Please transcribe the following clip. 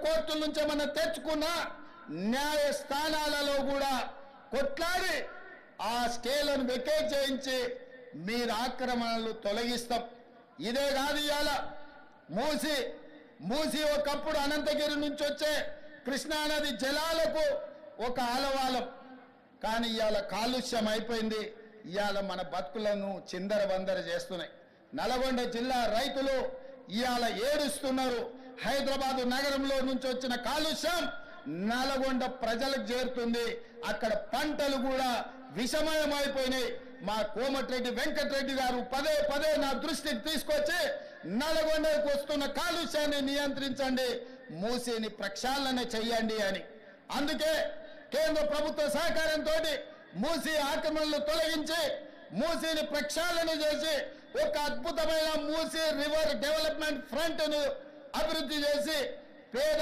కోర్టుల నుంచి మనం తెచ్చుకున్న న్యాయస్థానాలలో కూడా కొట్లాడి ఆ స్కేలను వెకేట్ చేయించి మీరు ఆక్రమణలు తొలగిస్తాం. ఇదే కాదు, ఇవాళ మూసి ఒకప్పుడు అనంతగిరి నుంచి వచ్చే కృష్ణానది జలాలకు ఒక ఆలవాలం, కానీ ఇవాళ కాలుష్యం అయిపోయింది. ఇవాళ మన బతుకులను చిందరవందర చేస్తున్నాయి. నల్గొండ జిల్లా రైతులు ఇవాళ ఏడుస్తున్నారు. హైదరాబాదు నగరంలో నుంచి వచ్చిన కాలుష్యం నల్గొండ ప్రజలకు చేరుతుంది. అక్కడ పంటలు కూడా విషమయమైపోయినాయి. మా కోమటిరెడ్డి వెంకటరెడ్డి గారు పదే పదే నా దృష్టికి తీసుకొచ్చి నల్గొండకు వస్తున్న కాలుష్యాన్ని నియంత్రించండి, మూసిని ప్రక్షాళన చెయ్యండి అని. అందుకే కేంద్ర ప్రభుత్వ సహకారంతో మూసి ఆక్రమణలు తొలగించి మూసిని ప్రక్షాళన చేసి ఒక అద్భుతమైన మూసి రివర్ డెవలప్మెంట్ ఫ్రంట్ ను అభివృద్ధి చేసి పేద